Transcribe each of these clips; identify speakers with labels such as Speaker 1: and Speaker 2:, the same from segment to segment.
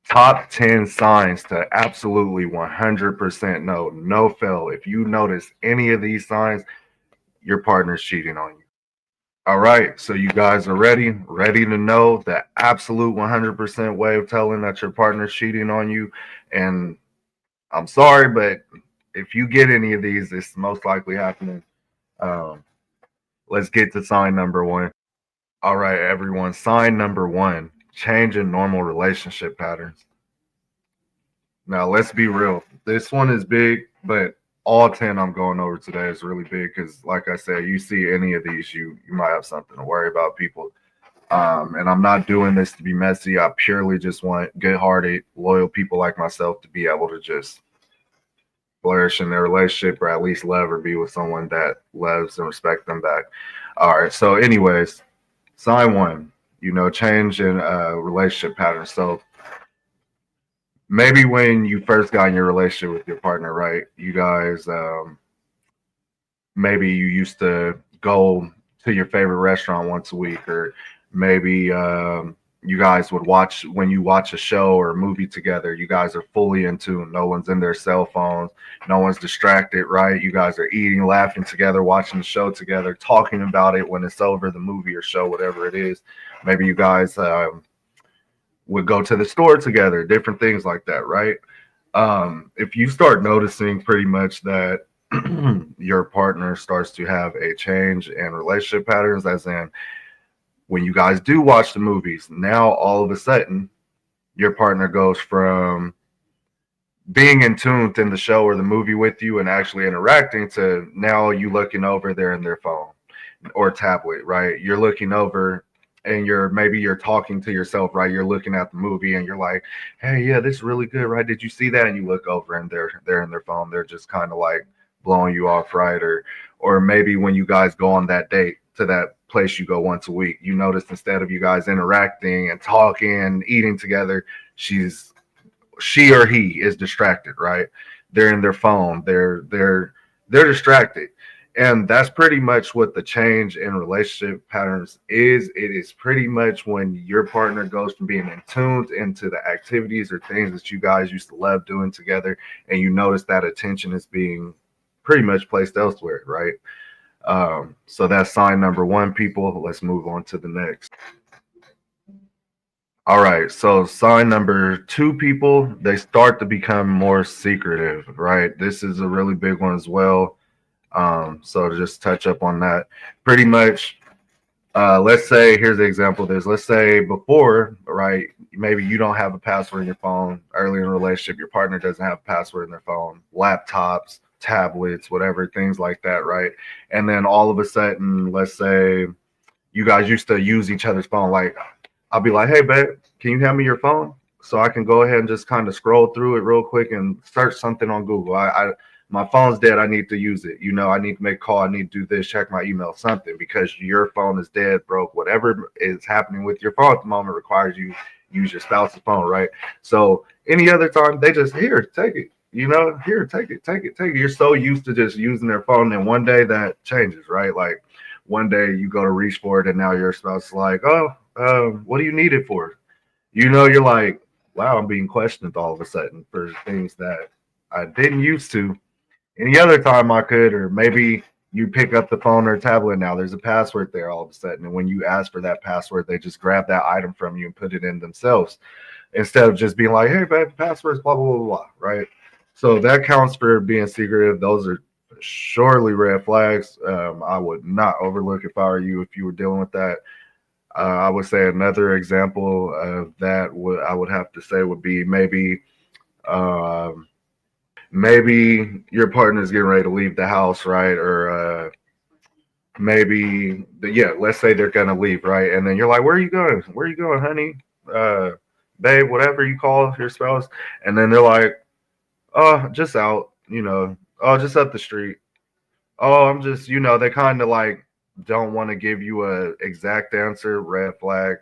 Speaker 1: Top 10 signs to absolutely 100% know, no fail. If you notice any of these signs, your partner's cheating on you. All right, so you guys are ready to know the absolute 100% way of telling that your partner's cheating on you. And I'm sorry, but if you get any of these, it's most likely happening. Um, let's get to sign number one. All right, everyone. Sign number one, change in normal relationship patterns. Now, let's be real. This one is big, but all 10 I'm going over today is really big because, like I said, you see any of these, you might have something to worry about, people. And I'm not doing this to be messy. I purely just want good hearted, loyal people like myself to be able to just flourish in their relationship or at least love or be with someone that loves and respect them back. All right. So, anyways, sign one, change in relationship patterns. So maybe when you first got in your relationship with your partner, right? You guys, maybe you used to go to your favorite restaurant once a week, or maybe you guys would watch when you watch a show or a movie together. You guys are fully in tune. No one's in their cell phones. No one's distracted, right? You guys are eating, laughing together, watching the show together, talking about it when it's over, the movie or show, whatever it is. Maybe you guys would go to the store together, different things like that, right? If you start noticing pretty much that your partner starts to have a change in relationship patterns, as in when you guys do watch the movies, now all of a sudden your partner goes from being in tune in the show or the movie with you and actually interacting to now you looking over there in their phone or tablet, right? You're looking over and you're talking to yourself, right? You're looking at the movie and you're like, hey, yeah, this is really good, right? Did you see that? And you look over and they're in their phone. They're just kind of like blowing you off, right? Or maybe when you guys go on that date to that place you go once a week, you notice instead of you guys interacting and talking and eating together, she or he is distracted, right? They're in their phone. They're distracted. And that's pretty much what the change in relationship patterns is. It is pretty much when your partner goes from being in tune into the activities or things that you guys used to love doing together, and you notice that attention is being pretty much placed elsewhere, right? So that's sign number one, people. Let's move on to the next. All right. So sign number two, people, they start to become more secretive, right? This is a really big one as well. So to just touch up on that, pretty much, let's say, here's the example of this. Let's say before, right, maybe you don't have a password in your phone. Early in a relationship, your partner doesn't have a password in their phone, laptops, tablets, whatever, things like that, right? And then all of a sudden, let's say you guys used to use each other's phone. Like, I'll be like, hey, babe, can you hand me your phone so I can go ahead and just kind of scroll through it real quick and search something on Google. My phone's dead. I need to use it. I need to make a call. I need to do this, check my email, something, because your phone is dead, broke. Whatever is happening with your phone at the moment requires you use your spouse's phone, right? So any other time, they just, here, take it. Here, take it. You're so used to just using their phone, and one day that changes, right? Like one day you go to reach for it, and now your spouse is like, oh, what do you need it for? You're like, wow, I'm being questioned all of a sudden for things that I didn't used to. Any other time I could, or maybe you pick up the phone or tablet now, there's a password there all of a sudden. And when you ask for that password, they just grab that item from you and put it in themselves instead of just being like, hey, babe, passwords, blah, blah, blah, blah, right? So that counts for being secretive. Those are surely red flags. I would not overlook if I were you if you were dealing with that. I would say another example of that I would have to say would be um, maybe your partner's getting ready to leave the house, right? Or yeah, let's say they're gonna leave, right? And then you're like, "Where are you going? Where are you going, honey? Uh, babe, whatever you call your spouse." And then they're like, "Oh, just out, oh, just up the street. Oh, I'm just, they kind of like don't want to give you a exact answer, red flag.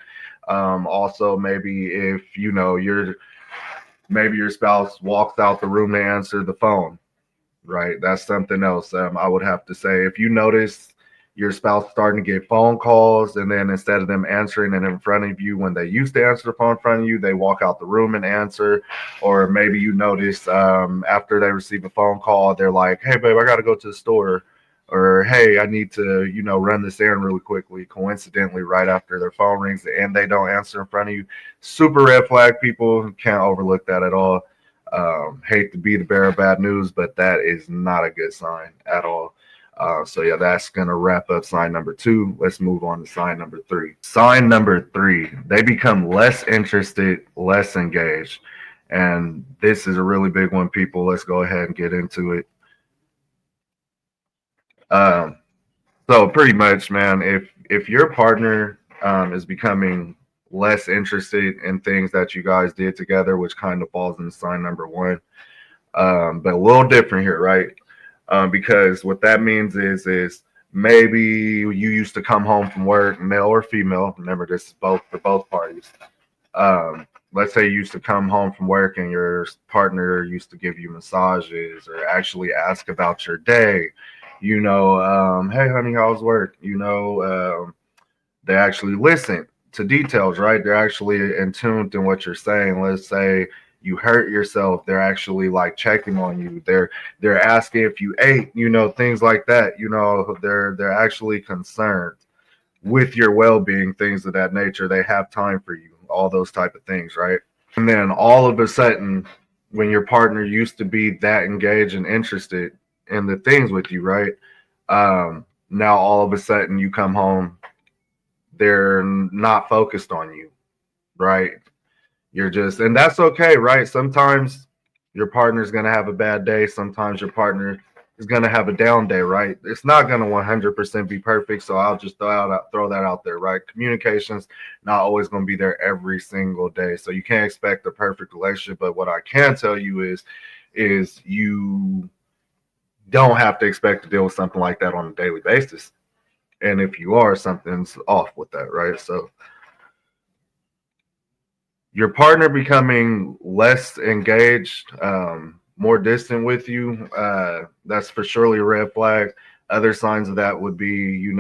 Speaker 1: Also, maybe if maybe your spouse walks out the room to answer the phone, right? That's something else. I would have to say if you notice your spouse starting to get phone calls, and then instead of them answering it in front of you when they used to answer the phone in front of you, they walk out the room and answer. Or maybe you notice after they receive a phone call, they're like, "Hey, babe, I got to go to the store," or "Hey, I need to, run this errand really quickly." Coincidentally, right after their phone rings and they don't answer in front of you, super red flag. People can't overlook that at all. Hate to be the bearer of bad news, but that is not a good sign at all. So yeah, that's gonna wrap up sign number two. Let's move on to sign number three. Sign number three, they become less interested, less engaged. And this is a really big one, people. Let's go ahead and get into it. Um, so pretty much, man, if your partner is becoming less interested in things that you guys did together, which kind of falls into sign number one, but a little different here, right? Because what that means is maybe you used to come home from work, male or female. Remember, this is both for both parties. Let's say you used to come home from work and your partner used to give you massages or actually ask about your day. Hey, honey, how's work? They actually listen to details, right? They're actually in tune to what you're saying. Let's say you hurt yourself, they're actually like checking on you. They're asking if you ate, things like that. They're actually concerned with your well-being, things of that nature. They have time for you, all those type of things, right? And then all of a sudden, when your partner used to be that engaged and interested in the things with you, right? Now all of a sudden you come home, they're not focused on you, right? You're just, and that's okay, right? Sometimes your partner's going to have a bad day. Sometimes your partner is going to have a down day, right? It's not going to 100% be perfect. So I'll just throw that out there, right? Communication's not always going to be there every single day. So you can't expect a perfect relationship. But what I can tell you is you don't have to expect to deal with something like that on a daily basis. And if you are, something's off with that, right? So your partner becoming less engaged, more distant with you, that's for surely a red flag. Other signs of that would be,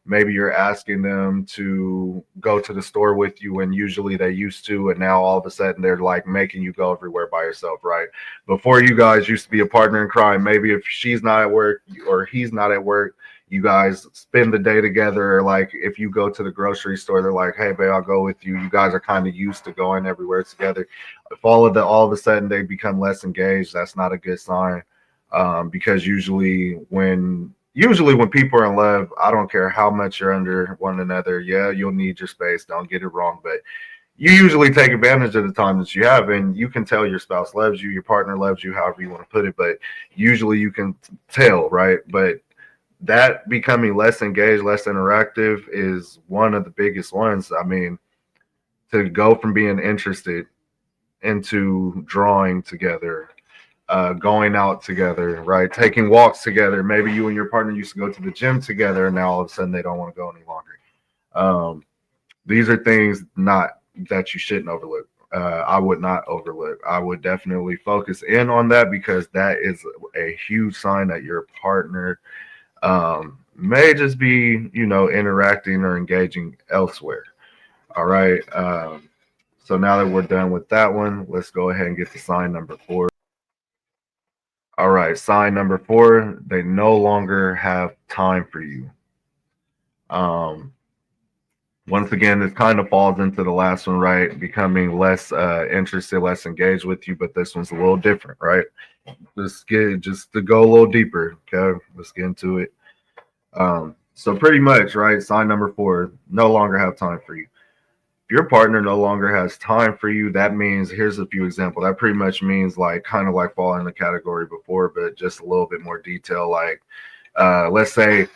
Speaker 1: maybe you're asking them to go to the store with you when usually they used to, and now all of a sudden they're like making you go everywhere by yourself, right? Before, you guys used to be a partner in crime. Maybe if she's not at work or he's not at work, you guys spend the day together. Like if you go to the grocery store, they're like, "Hey, babe, I'll go with you." You guys are kind of used to going everywhere together. If all of a sudden they become less engaged, that's not a good sign. Because usually when people are in love, I don't care how much you're under one another. Yeah, you'll need your space. Don't get it wrong, but you usually take advantage of the time that you have, and you can tell your spouse loves you, your partner loves you, however you want to put it. But usually you can tell, right? But that becoming less engaged, less interactive is one of the biggest ones. I mean, to go from being interested into drawing together, going out together, right? Taking walks together. Maybe you and your partner used to go to the gym together, and now all of a sudden they don't want to go any longer. Um, these are things not that you shouldn't overlook. I would not overlook. I would definitely focus in on that because that is a huge sign that your partner may just be, interacting or engaging elsewhere. All right. So now that we're done with that one, let's go ahead and get to sign number four. All right. Sign number four, they no longer have time for you. Um, Once again, this kind of falls into the last one, right? Becoming less interested, less engaged with you, but this one's a little different, right? Just to go a little deeper. Okay. Let's get into it. So pretty much, right? Sign number four, no longer have time for you. If your partner no longer has time for you, that means, here's a few examples. That pretty much means like kind of like fall in the category before, but just a little bit more detail. Like, let's say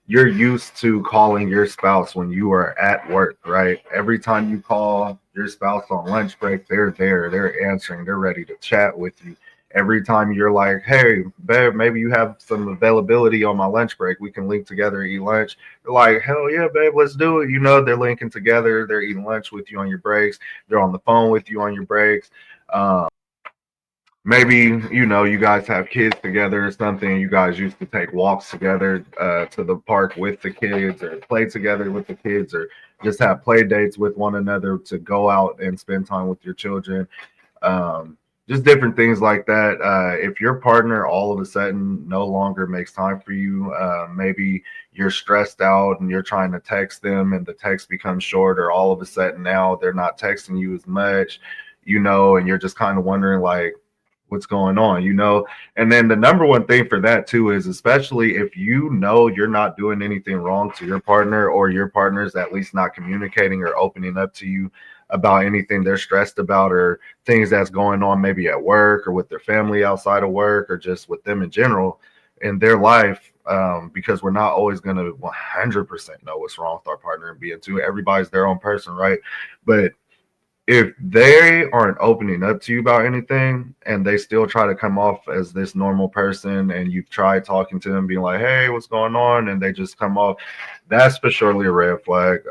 Speaker 1: you're used to calling your spouse when you are at work, right? Every time you call your spouse on lunch break, they're there, they're answering, they're ready to chat with you. Every time you're like, "Hey, babe, maybe you have some availability on my lunch break. We can link together, eat lunch." They're like, "Hell yeah, babe, let's do it." They're linking together, they're eating lunch with you on your breaks, they're on the phone with you on your breaks. Um, maybe you guys have kids together or something. You guys used to take walks together to the park with the kids, or play together with the kids, or just have play dates with one another to go out and spend time with your children. um, just different things like that. If your partner all of a sudden no longer makes time for you, maybe you're stressed out and you're trying to text them and the text becomes short, or all of a sudden now they're not texting you as much, and you're just kind of wondering like, what's going on, and then the number one thing for that too is, especially if you're not doing anything wrong to your partner, or your partner's at least not communicating or opening up to you about anything they're stressed about, or things that's going on maybe at work or with their family outside of work, or just with them in general in their life. Because we're not always going to 100% know what's wrong with our partner and being too. Everybody's their own person, right? But if they aren't opening up to you about anything, and they still try to come off as this normal person, and you've tried talking to them being like, hey, what's going on, and they just come off, that's for surely a red flag.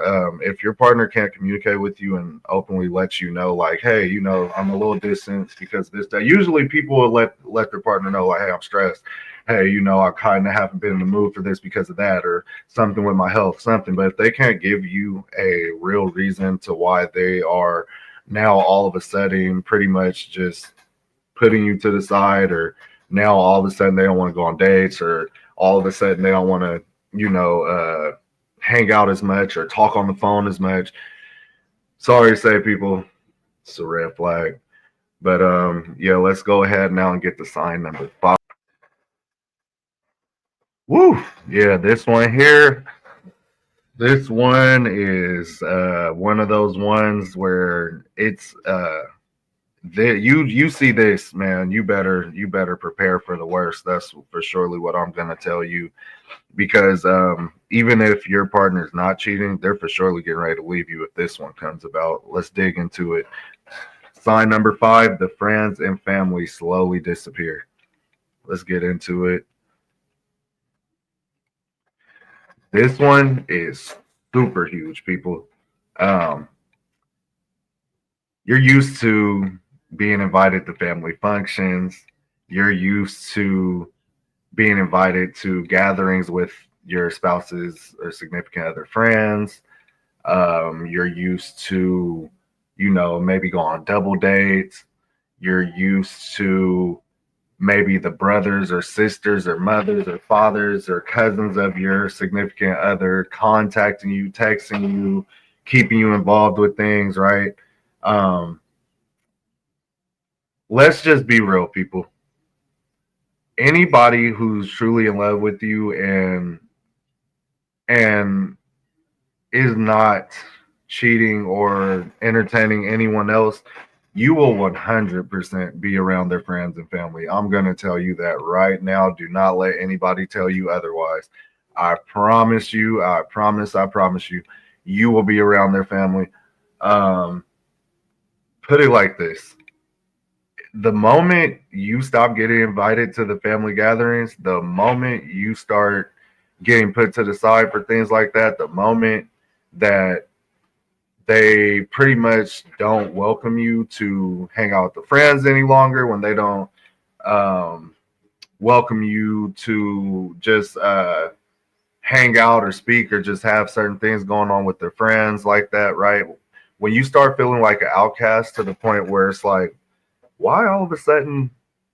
Speaker 1: If your partner can't communicate with you and openly let you know like, hey, I'm a little distant because this that usually people will let their partner know like, hey, I'm stressed, hey, I kind of haven't been in the mood for this because of that, or something with my health, something. But if they can't give you a real reason to why they are now all of a sudden pretty much just putting you to the side, or now all of a sudden they don't want to go on dates, or all of a sudden they don't want to, hang out as much or talk on the phone as much. Sorry to say, people, it's a red flag. But yeah, let's go ahead now and get the sign number 5. Woo! Yeah, this one here. This one is one of those ones where it's you see this, man, you better prepare for the worst. That's for surely what I'm gonna tell you, because even if your partner's not cheating, they're for surely getting ready to leave you if this one comes about. Let's dig into it. Sign number 5: the friends and family slowly disappear. Let's get into it. This one is super huge, people. um you're used to being invited to family functions. You're used to being invited to gatherings with your spouse's or significant other friends. You're used to, maybe go on double dates. You're used to maybe the brothers or sisters or mothers or fathers or cousins of your significant other contacting you, texting you, keeping you involved with things, right? Um, let's just be real, people. Anybody who's truly in love with you and is not cheating or entertaining anyone else, you will 100% be around their friends and family. I'm going to tell you that right now. Do not let anybody tell you otherwise. I promise you, I promise you, you will be around their family. Um, put it like this: the moment you stop getting invited to the family gatherings, the moment you start getting put to the side for things like that, the moment that they pretty much don't welcome you to hang out with the friends any longer, when they don't um, welcome you to just hang out or speak or just have certain things going on with their friends like that, right? When you start feeling like an outcast to the point where it's like, why all of a sudden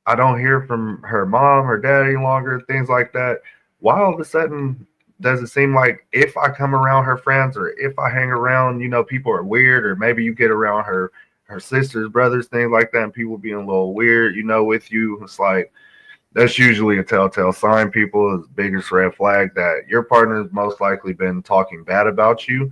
Speaker 1: I don't hear from her mom or dad any longer, things like that. Why all of a sudden does it seem like if I come around her friends, or if I hang around, people are weird, or maybe you get around her sisters, brothers, things like that, and people being a little weird, with you. It's like that's usually a telltale sign, people, is biggest red flag that your partner's most likely been talking bad about you.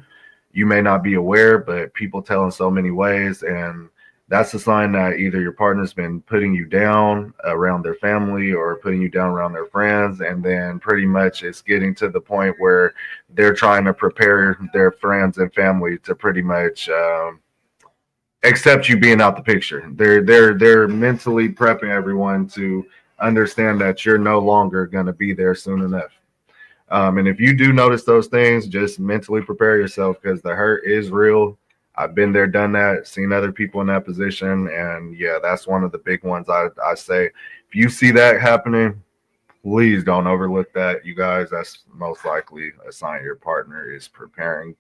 Speaker 1: You may not be aware, but people tell in so many ways, and that's a sign that either your partner's been putting you down around their family, or putting you down around their friends, and then pretty much it's getting to the point where they're trying to prepare their friends and family to pretty much accept you being out the picture. They're mentally prepping everyone to understand that you're no longer going to be there soon enough. And if you do notice those things, just mentally prepare yourself, because the hurt is real. I've been there, done that, seen other people in that position, and yeah, that's one of the big ones. I say, if you see that happening, please don't overlook that. You guys, that's most likely a sign your partner is preparing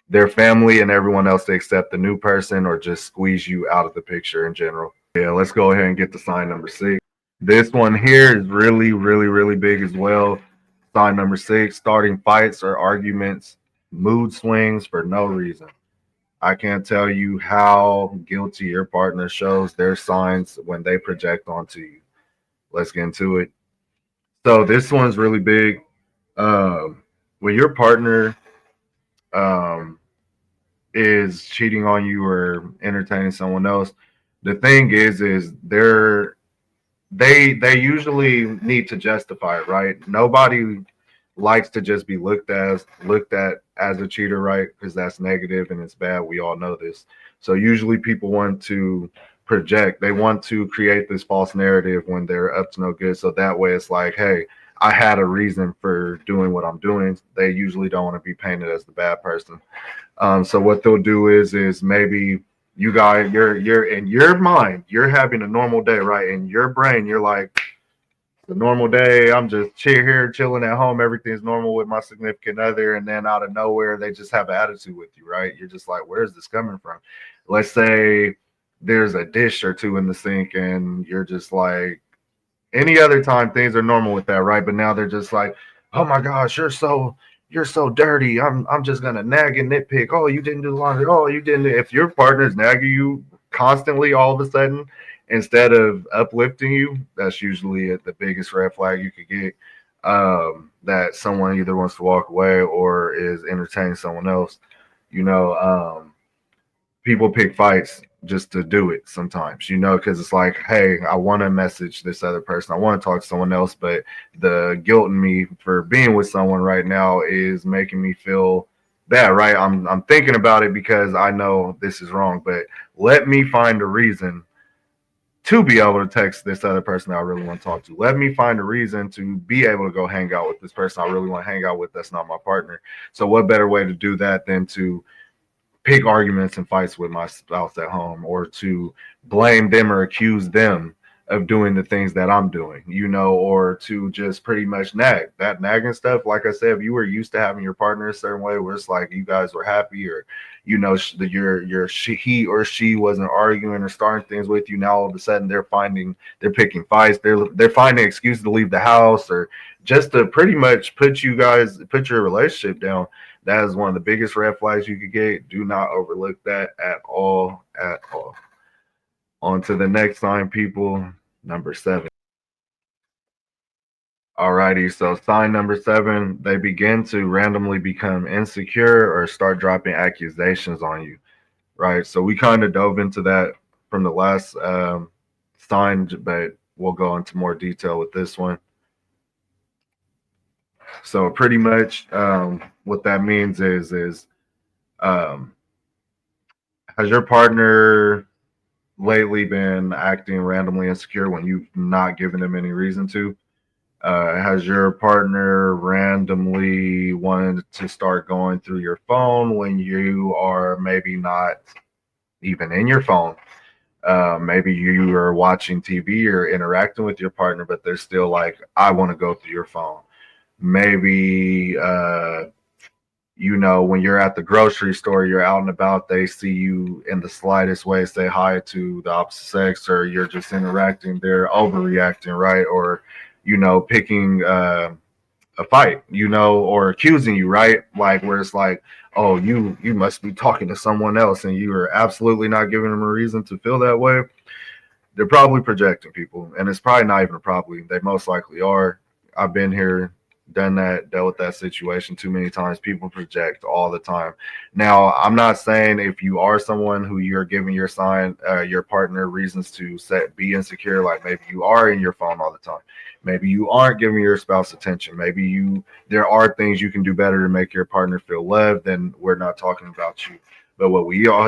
Speaker 1: their family and everyone else to accept the new person or just squeeze you out of the picture in general. Yeah, let's go ahead and get to sign number 6. This one here is really, really, really big as well. Sign number 6, starting fights or arguments, mood swings for no reason. I can't tell you how guilty your partner shows their signs when they project onto you. Let's get into it. So this one's really big. When your partner um, is cheating on you or entertaining someone else, the thing is they usually need to justify it, right? Nobody likes to just be looked at as a cheater, right? Because that's negative and it's bad. We all know this. So usually people want to project. They want to create this false narrative when they're up to no good. So that way it's like, hey, I had a reason for doing what I'm doing. They usually don't want to be painted as the bad person. So what they'll do is maybe you guys you're in your mind, you're having a normal day, right? In your brain, you're like, the normal day, I'm just here chilling at home, everything's normal with my significant other, and then out of nowhere they just have an attitude with you, right? You're just like, where's this coming from? Let's say there's a dish or two in the sink and you're just like, any other time things are normal with that, right? But now they're just like, oh my gosh, you're so dirty. I'm just gonna nag and nitpick. Oh, you didn't do the laundry. Oh, you didn't. If your partner's nagging you constantly, all of a sudden, instead of uplifting you, that's usually the biggest red flag you could get. That someone either wants to walk away or is entertaining someone else. You know, people pick fights just to do it sometimes, because it's like, hey, I want to message this other person. I want to talk to someone else, but the guilt in me for being with someone right now is making me feel bad, right? I'm thinking about it because I know this is wrong, but let me find a reason to be able to text this other person I really want to talk to. Let me find a reason to be able to go hang out with this person I really want to hang out with that's not my partner. So what better way to do that than to pick arguments and fights with my spouse at home or to blame them or accuse them of doing the things that I'm doing, or to just pretty much nag. That nagging stuff, like I said, if you were used to having your partner a certain way where it's like you guys were happy or he or she wasn't arguing or starting things with you, now all of a sudden they're picking fights, they're finding excuses to leave the house or just to pretty much put your relationship down. That is one of the biggest red flags you could get. Do not overlook that at all, at all. On to the next sign, people. Number 7. Alrighty, so sign number 7, they begin to randomly become insecure or start dropping accusations on you, right? So we kind of dove into that from the last sign, but we'll go into more detail with this one. So pretty much what that means is um, has your partner lately been acting randomly insecure when you've not given them any reason to? Has your partner randomly wanted to start going through your phone when you are maybe not even in your phone? Maybe you are watching TV or interacting with your partner, but they're still like, I want to go through your phone. Maybe when you're at the grocery store, you're out and about, they see you in the slightest way, say hi to the opposite sex, or you're just interacting, they're overreacting, right? Or, picking a fight, or accusing you, right? Like where it's like, oh, you must be talking to someone else and you are absolutely not giving them a reason to feel that way. They're probably projecting, people, and it's probably not even a probably. They most likely are. I've been here, done that, dealt with that situation too many times. People project all the time. Now, I'm not saying if you are someone who you're giving your partner reasons to be insecure, like maybe you are in your phone all the time. Maybe you aren't giving your spouse attention. Maybe there are things you can do better to make your partner feel loved. Then we're not talking about you. But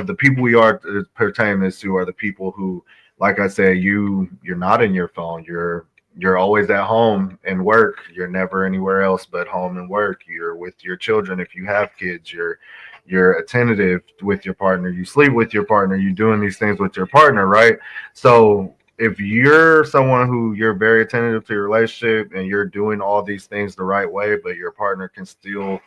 Speaker 1: the people we are pertaining this to are the people who, like I said, you're not in your phone. You're always at home and work. You're never anywhere else but home and work. You're with your children if you have kids. You're you're attentive with your partner, you sleep with your partner, you're doing these things with your partner, right? So if you're someone who you're very attentive to your relationship and you're doing all these things the right way, but your partner can still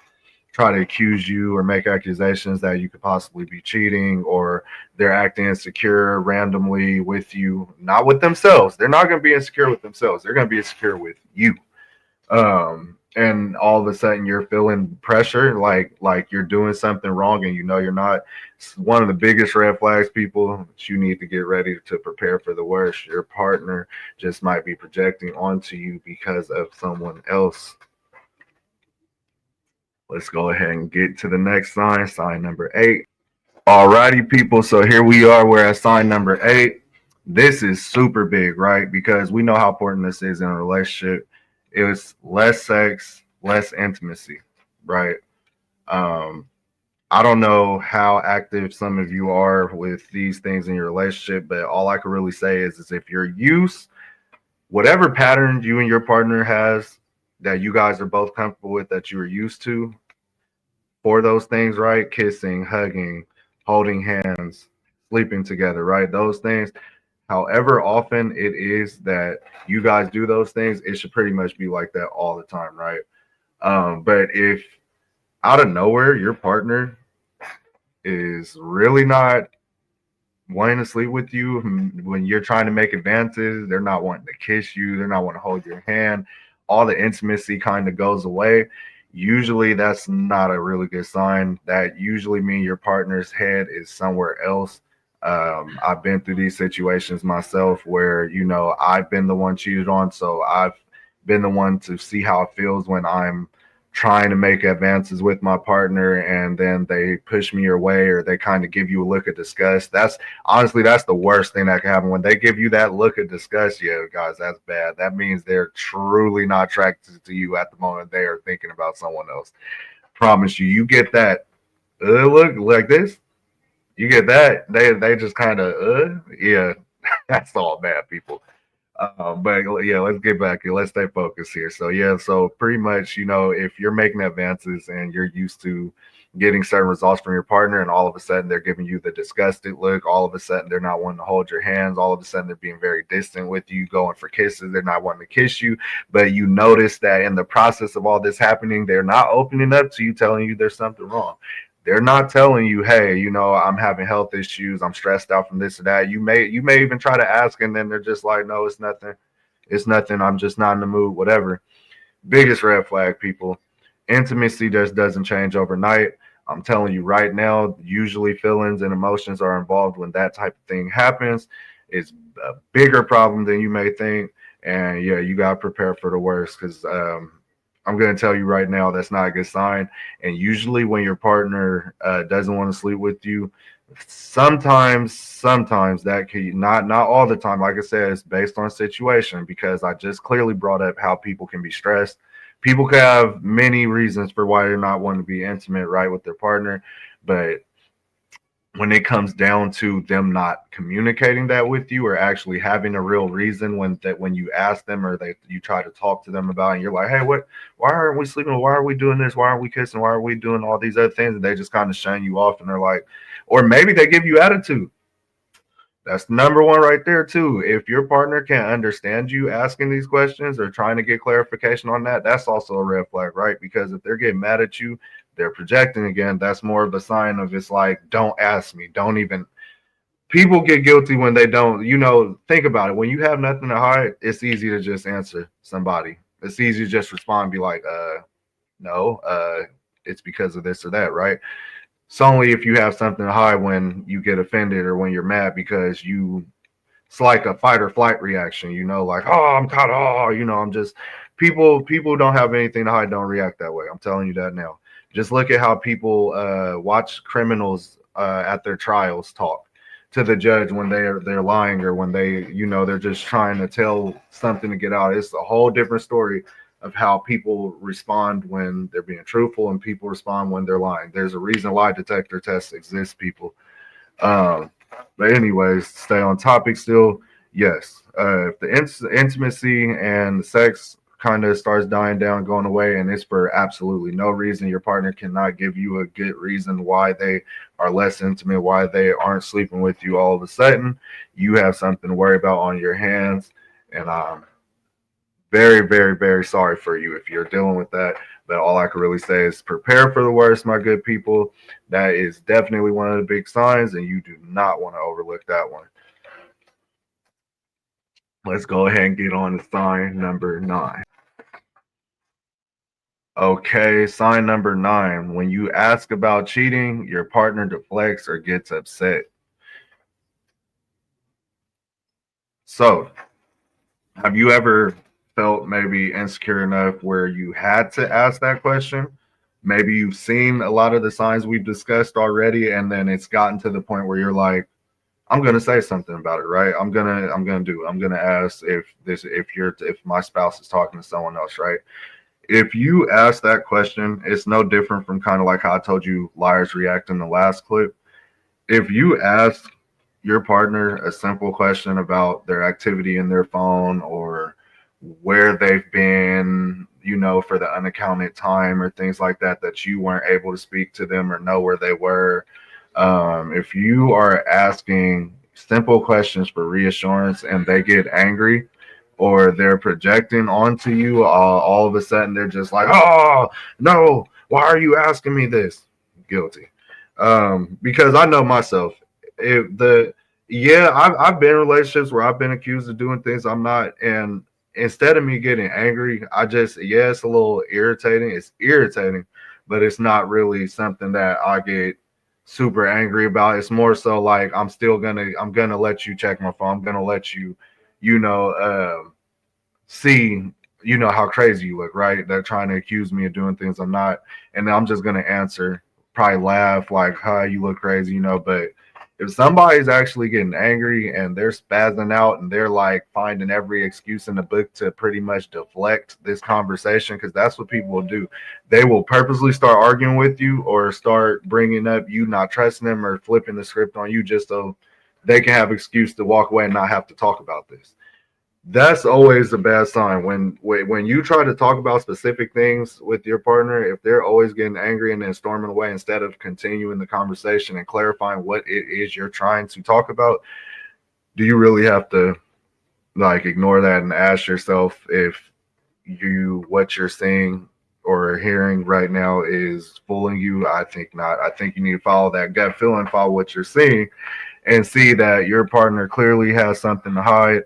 Speaker 1: try to accuse you or make accusations that you could possibly be cheating, or they're acting insecure randomly with you, not with themselves. They're not going to be insecure with themselves. They're going to be insecure with you. And all of a sudden you're feeling pressure, like you're doing something wrong and you know you're not. It's one of the biggest red flags, people, that you need to get ready to prepare for the worst. Your partner just might be projecting onto you because of someone else. Let's go ahead and get to the next sign, sign number 8. Alrighty, people. So here we are. We're at sign number 8. This is super big, right? Because we know how important this is in a relationship. It's less sex, less intimacy, right? Um, I don't know how active some of you are with these things in your relationship, but all I can really say is if you're used, whatever pattern you and your partner has that you guys are both comfortable with, that you are used to for those things, right? Kissing, hugging, holding hands, sleeping together, right? Those things, however often it is that you guys do those things, it should pretty much be like that all the time, right? But if out of nowhere your partner is really not wanting to sleep with you when you're trying to make advances, they're not wanting to kiss you, they're not wanting to hold your hand, all the intimacy kind of goes away. Usually that's not a really good sign. That usually means your partner's head is somewhere else. I've been through these situations myself where, I've been the one cheated on, so I've been the one to see how it feels when I'm trying to make advances with my partner and then they push me away, or they kind of give you a look of disgust. That's honestly, that's the worst thing that can happen. When they give you that look of disgust, yeah, guys, that's bad. That means they're truly not attracted to you at the moment. They are thinking about someone else. Promise you, you get that look like this, you get that, they just kind of yeah, that's all bad, people. But yeah, let's get back here. Let's stay focused here. So yeah, so pretty much, if you're making advances and you're used to getting certain results from your partner, and all of a sudden they're giving you the disgusted look, all of a sudden they're not wanting to hold your hands, all of a sudden they're being very distant with you, going for kisses, they're not wanting to kiss you, but you notice that in the process of all this happening, they're not opening up to you, telling you there's something wrong. They're not telling you, hey, I'm having health issues, I'm stressed out from this or that. You may even try to ask, and then they're just like, no, it's nothing. It's nothing. I'm just not in the mood, whatever. Biggest red flag, people. Intimacy just doesn't change overnight. I'm telling you right now, usually feelings and emotions are involved when that type of thing happens. It's a bigger problem than you may think. And yeah, you got to prepare for the worst, because I'm going to tell you right now, that's not a good sign. And usually when your partner doesn't want to sleep with you, sometimes that can, not all the time. Like I said, it's based on situation, because I just clearly brought up how people can be stressed. People can have many reasons for why they're not wanting to be intimate, right, with their partner. But when it comes down to them not communicating that with you, or actually having a real reason, when you ask them, or you try to talk to them about it, and you're like, hey, why aren't we sleeping, why are we doing this, why aren't we kissing, why are we doing all these other things, and they just kind of shun you off, and they're like, or maybe they give you attitude. That's number one right there too. If your partner can't understand you asking these questions or trying to get clarification on that, that's also a red flag, right? Because if they're getting mad at you, they're projecting again. That's more of a sign of, it's like, don't ask me. Don't even. People get guilty when they don't. Think about it. When you have nothing to hide, it's easy to just answer somebody. It's easy to just respond and be like, no, it's because of this or that, right? It's only if you have something to hide when you get offended or when you're mad, because it's like a fight or flight reaction, like, oh, I'm caught, oh, I'm just, people don't have anything to hide, don't react that way. I'm telling you that now. Just look at how people watch criminals at their trials talk to the judge when they're lying, or when they're just trying to tell something to get out. It's a whole different story of how people respond when they're being truthful, and people respond when they're lying. There's a reason lie detector tests exist, people. Um, but anyways, stay on topic still. Yes, if the intimacy and the sex kind of starts dying down, going away, and it's for absolutely no reason. Your partner cannot give you a good reason why they are less intimate, why they aren't sleeping with you all of a sudden. You have something to worry about on your hands. And very, very, very sorry for you if you're dealing with that. But all I can really say is prepare for the worst, my good people. That is definitely one of the big signs, and you do not want to overlook that one. Let's go ahead and get on to sign number 9. Okay, sign number 9. When you ask about cheating, your partner deflects or gets upset. So, have you ever felt maybe insecure enough where you had to ask that question? Maybe you've seen a lot of the signs we've discussed already, and then it's gotten to the point where you're like, I'm gonna say something about it, right? I'm gonna ask if my spouse is talking to someone else, right? If you ask that question, it's no different from kind of like how I told you liars react in the last clip. If you ask your partner a simple question about their activity in their phone or where they've been, for the unaccounted time or things like that, that you weren't able to speak to them or know where they were. If you are asking simple questions for reassurance and they get angry or they're projecting onto you, all of a sudden they're just like, oh, no, why are you asking me this? Guilty. Because I know myself. If the Yeah, I've been in relationships where I've been accused of doing things I'm not, and instead of me getting angry, it's a little irritating. It's irritating, but it's not really something that I get super angry about. It's more so like I'm gonna let you check my phone. I'm gonna let you, you know, see, how crazy you look, right? They're trying to accuse me of doing things I'm not, and I'm just gonna answer, probably laugh like, "Hi, you look crazy," But if somebody's actually getting angry and they're spazzing out and they're like finding every excuse in the book to pretty much deflect this conversation, because that's what people will do. They will purposely start arguing with you or start bringing up you not trusting them or flipping the script on you just so they can have excuse to walk away and not have to talk about this. That's always a bad sign when you try to talk about specific things with your partner. If they're always getting angry and then storming away instead of continuing the conversation and clarifying what it is you're trying to talk about, do you really have to like ignore that and ask yourself if what you're seeing or hearing right now is fooling you? I think not. I think you need to follow that gut feeling, follow what you're seeing, and see that your partner clearly has something to hide,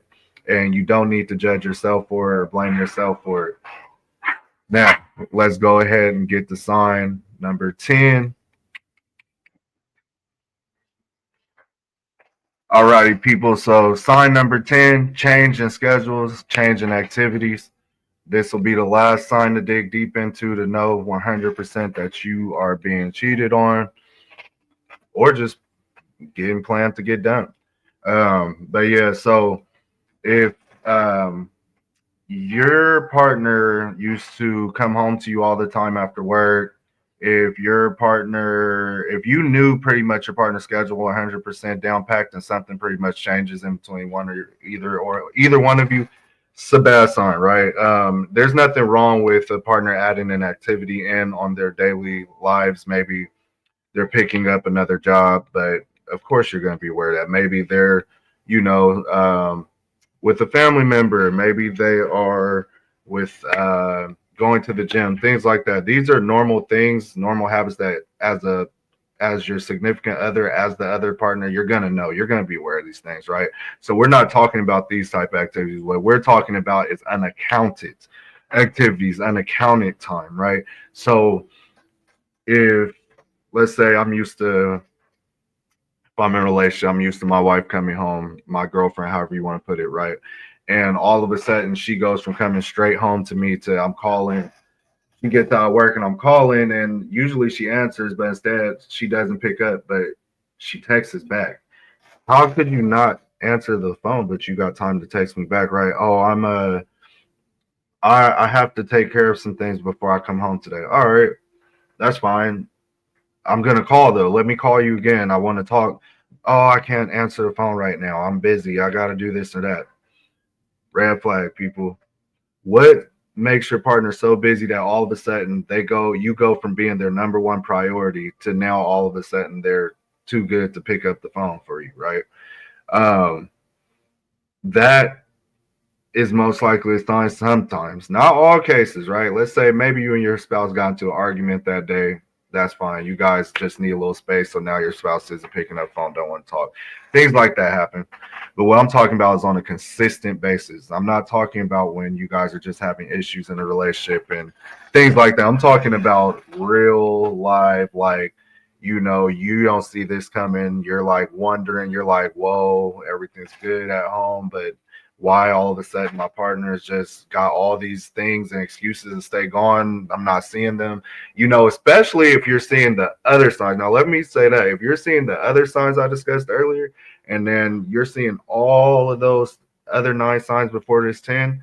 Speaker 1: and you don't need to judge yourself for it or blame yourself for it. Now, let's go ahead and get to sign number 10. All righty, people. So, sign number 10, change in schedules, change in activities. This will be the last sign to dig deep into to know 100% that you are being cheated on or just getting planned to get done. But yeah, so if your partner used to come home to you all the time after work, if you knew pretty much your partner's schedule 100% down packed and something pretty much changes in between either one of you, it's a bad sign, right? There's nothing wrong with a partner adding an activity in on their daily lives. Maybe they're picking up another job, but of course you're going to be aware that maybe they're, you know, with a family member, maybe they are with going to the gym, things like that. These are normal things, normal habits that as your significant other, as the other partner, you're gonna know, you're gonna be aware of these things, right? So we're not talking about these type of activities. What we're talking about is unaccounted activities, unaccounted time, right? So if let's say if I'm in a relationship, I'm used to my wife coming home, my girlfriend, however you want to put it, right? And all of a sudden, she goes from coming straight home to me to I'm calling. She gets out of work and I'm calling, and usually she answers, but instead she doesn't pick up, but she texts us back. How could you not answer the phone, but you got time to text me back, right? Oh, I have to take care of some things before I come home today. All right, that's fine. I'm gonna call though. Let me call you again. I want to talk. Oh, I can't answer the phone right now. I'm busy. I gotta do this or that. Red flag, people. What makes your partner so busy that all of a sudden you go from being their number one priority to now all of a sudden they're too good to pick up the phone for you, right? Um, that is most likely a sign sometimes, not all cases, right? Let's say maybe you and your spouse got into an argument that day. That's fine. You guys just need a little space. So now your spouse isn't picking up the phone, don't want to talk. Things like that happen. But what I'm talking about is on a consistent basis. I'm not talking about when you guys are just having issues in a relationship and things like that. I'm talking about real life, like, you don't see this coming. You're like wondering, you're like, whoa, everything's good at home. But why all of a sudden my partner's just got all these things and excuses to stay gone? I'm not seeing them, especially if you're seeing the other signs. Now, let me say that if you're seeing the other signs I discussed earlier, and then you're seeing all of those other 9 signs before this 10,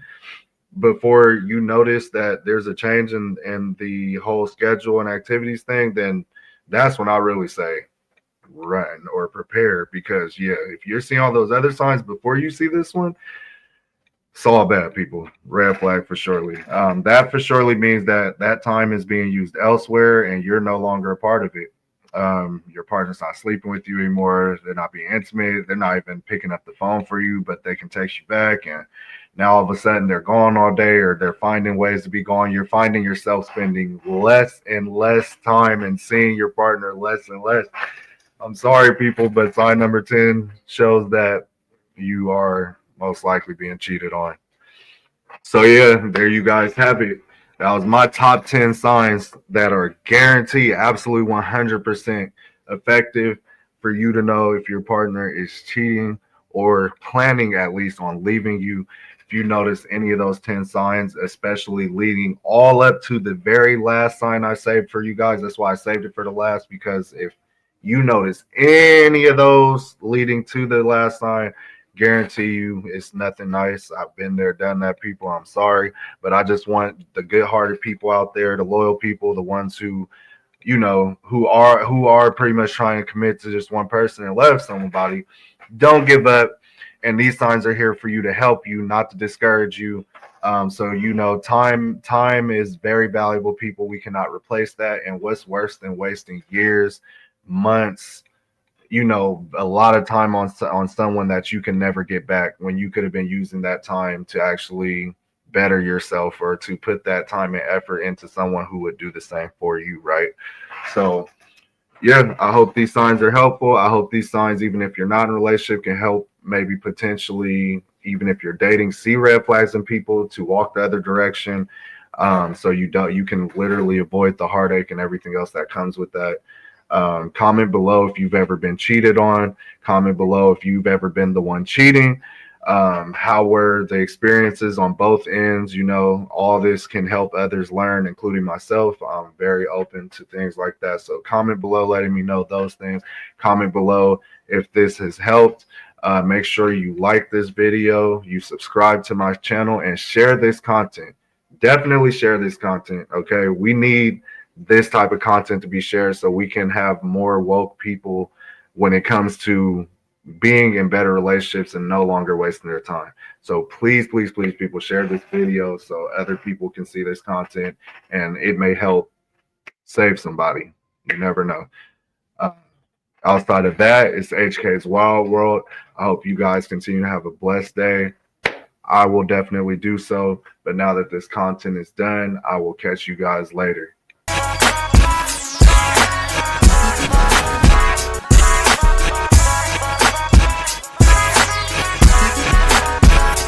Speaker 1: before you notice that there's a change in the whole schedule and activities thing, then that's when I really say run or prepare. Because yeah, if you're seeing all those other signs before you see this one, it's all bad, people. Red flag for surely. That for surely means that that time is being used elsewhere and you're no longer a part of it. Your partner's not sleeping with you anymore. They're not being intimate. They're not even picking up the phone for you, but they can text you back. And now all of a sudden they're gone all day, or they're finding ways to be gone. You're finding yourself spending less and less time and seeing your partner less and less. I'm sorry, people, but sign number 10 shows that you are most likely being cheated on. So yeah, there you guys have it. That was my top 10 signs that are guaranteed, absolutely 100% effective for you to know if your partner is cheating or planning at least on leaving you. If you notice any of those 10 signs, especially leading all up to the very last sign I saved for you guys, that's why I saved it for the last, because if you notice any of those leading to the last sign, guarantee you it's nothing nice. I've been there, done that, people. I'm sorry, but I just want the good-hearted people out there, the loyal people, the ones who, who are pretty much trying to commit to just one person and love somebody. Don't give up. And these signs are here for you to help you, not to discourage you. So time is very valuable, people. We cannot replace that. And what's worse than wasting years, months, a lot of time on someone that you can never get back, when you could have been using that time to actually better yourself, or to put that time and effort into someone who would do the same for you, right? So yeah, I hope these signs are helpful. I hope these signs, even if you're not in a relationship, can help maybe potentially, even if you're dating, see red flags in people to walk the other direction. So you can literally avoid the heartache and everything else that comes with that. Comment below if you've ever been cheated on. Comment below if you've ever been the one cheating. How were the experiences on both ends? All this can help others learn, including myself. I'm very open to things like that. So comment below letting me know those things. Comment below if this has helped. Make sure you like this video, you subscribe to my channel, and share this content. Definitely share this content, okay? We need this type of content to be shared so we can have more woke people when it comes to being in better relationships and no longer wasting their time. So please, please, please, people, share this video so other people can see this content and it may help save somebody. You never know. Outside of that, it's HK's Wild World. I hope you guys continue to have a blessed day. I will definitely do so. But now that this content is done, I will catch you guys later.